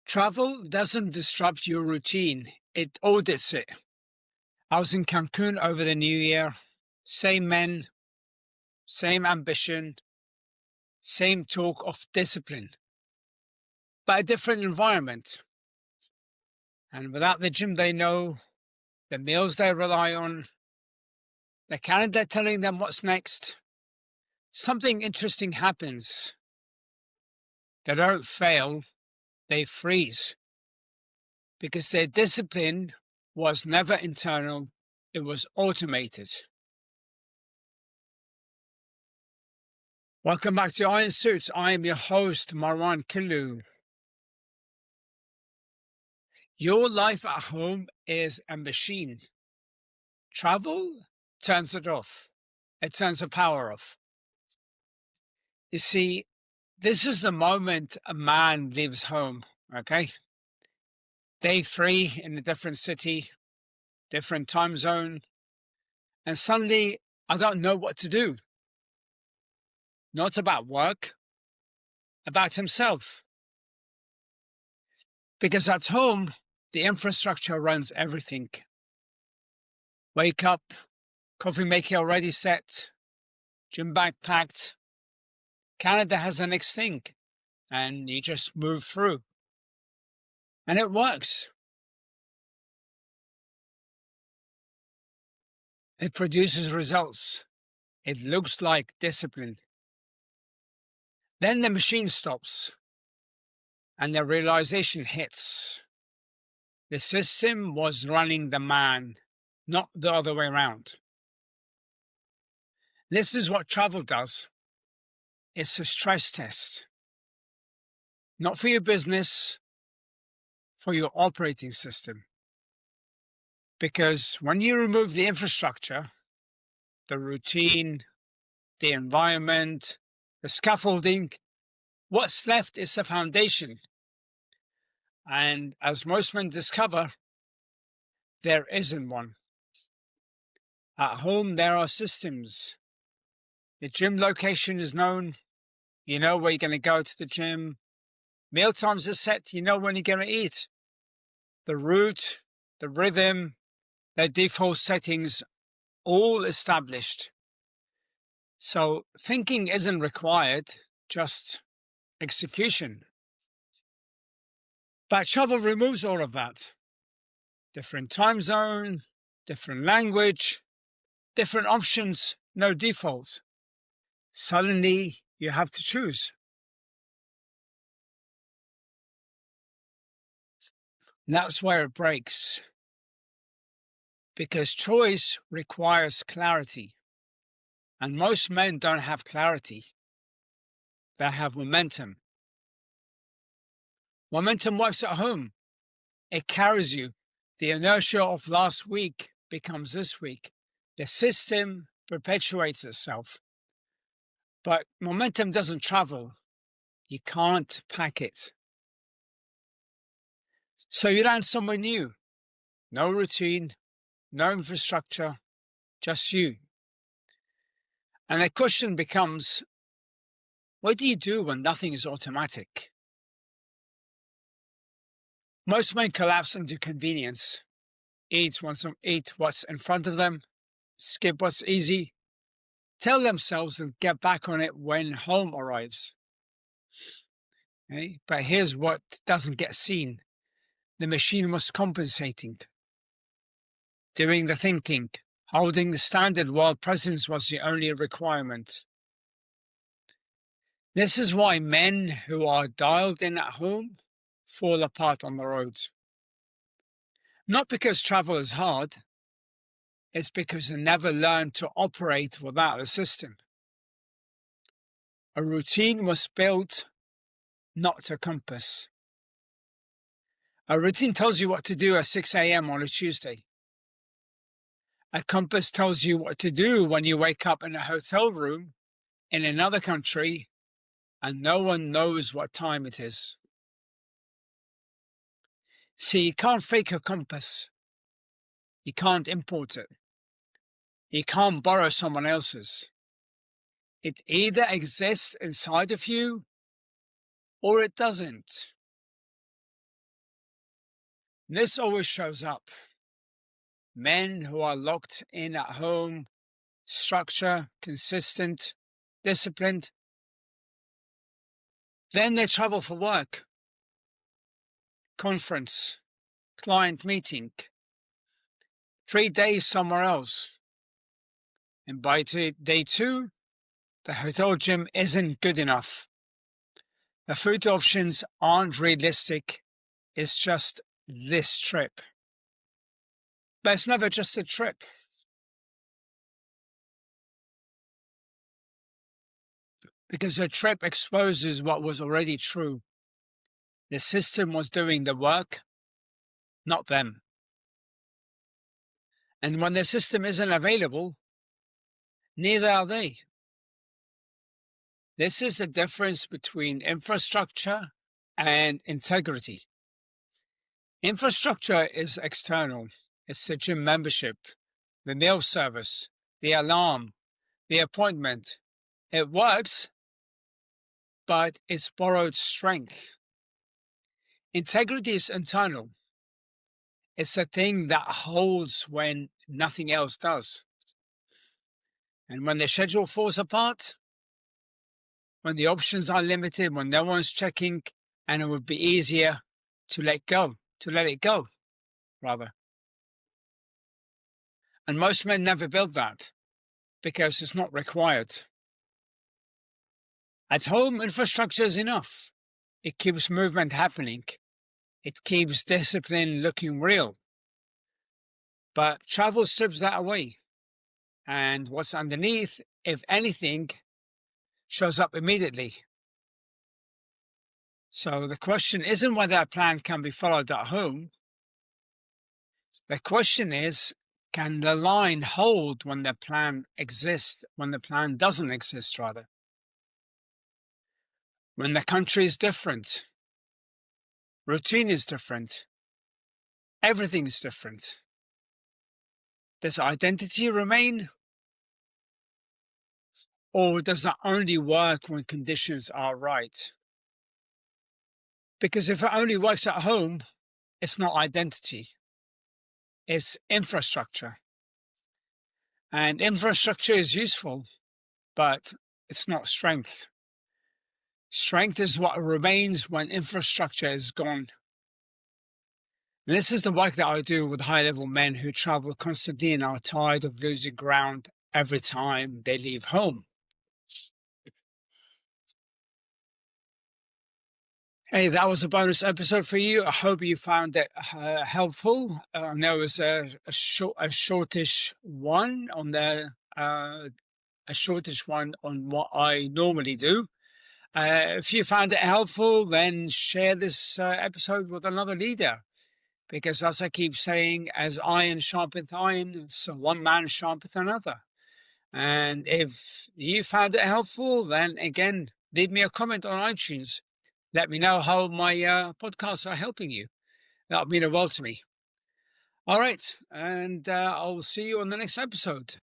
Travel doesn't disrupt your routine, it audits it. I was in Cancun over the New Year. Same men, same ambition, same talk of discipline, but a different environment. And without the gym they know, the meals they rely on, the calendar telling them what's next, something interesting happens. They don't fail, they freeze. Because their discipline was never internal, it was automated. Welcome back to Iron Suits. I am your host, Marwan Killu. Your life at home is a machine. Travel turns it off. It turns the power off. You see, this is the moment a man leaves home, okay? Day 3 in a different city, different time zone, and suddenly I don't know what to do. Not about work, about himself. Because at home, the infrastructure runs everything. Wake up, coffee maker already set, gym bag packed. Canada has the next thing, and you just move through. And it works. It produces results. It looks like discipline. Then the machine stops, and the realization hits. The system was running the man, not the other way around. This is what travel does. It's a stress test. Not for your business, for your operating system. Because when you remove the infrastructure, the routine, the environment, the scaffolding, what's left is the foundation. And as most men discover, there isn't one. At home, there are systems. The gym location is known. You know where you're going to go to the gym. Meal times are set. You know when you're going to eat. The route, the rhythm, the default settings, all established. So thinking isn't required, just execution. But travel removes all of that. Different time zone, different language, different options, no defaults. Suddenly, you have to choose. That's where it breaks. Because choice requires clarity. And most men don't have clarity. They have momentum. Momentum works at home. It carries you. The inertia of last week becomes this week. The system perpetuates itself. But momentum doesn't travel. You can't pack it. So you land somewhere new. No routine, no infrastructure, just you. And the question becomes, what do you do when nothing is automatic? Most men collapse into convenience. Eat what's in front of them, skip what's easy, tell themselves they'll get back on it when home arrives. Okay? But here's what doesn't get seen. The machine was compensating, doing the thinking, holding the standard while presence was the only requirement. This is why men who are dialed in at home fall apart on the roads. Not because travel is hard, it's because they never learned to operate without a system. A routine was built, not a compass. A routine tells you what to do at 6 a.m. on a Tuesday. A compass tells you what to do when you wake up in a hotel room in another country and no one knows what time it is. See, you can't fake a compass. You can't import it. You can't borrow someone else's. It either exists inside of you or it doesn't. This always shows up. Men who are locked in at home, structure, consistent, disciplined. Then they travel for work, conference, client meeting, 3 days somewhere else. And by day 2, the hotel gym isn't good enough. The food options aren't realistic. It's just this trip. But it's never just a trip. Because the trip exposes what was already true. The system was doing the work, not them. And when the system isn't available, neither are they. This is the difference between infrastructure and integrity. Infrastructure is external. It's the gym membership, the meal service, the alarm, the appointment. It works, but it's borrowed strength. Integrity is internal. It's the thing that holds when nothing else does. And when the schedule falls apart, when the options are limited, when no one's checking, and it would be easier to let it go, rather. And most men never build that because it's not required. At home, infrastructure is enough. It keeps movement happening. It keeps discipline looking real. But travel strips that away. And what's underneath, if anything, shows up immediately. So the question isn't whether a plan can be followed at home. The question is, can the line hold when the plan exists, when the plan doesn't exist, rather? When the country is different, routine is different, everything is different. Does identity remain? Or does that only work when conditions are right? Because if it only works at home, it's not identity. It's infrastructure. And infrastructure is useful, but it's not strength. Strength is what remains when infrastructure is gone. And this is the work that I do with high-level men who travel constantly and are tired of losing ground every time they leave home. Hey, that was a bonus episode for you. I hope you found it helpful. I know it was a shortish one on what I normally do. If you found it helpful, then share this episode with another leader. Because as I keep saying, as iron sharpeneth iron, so one man sharpeneth another. And if you found it helpful, then again, leave me a comment on iTunes. Let me know how my podcasts are helping you. That would mean a world to me. All right, and I'll see you on the next episode.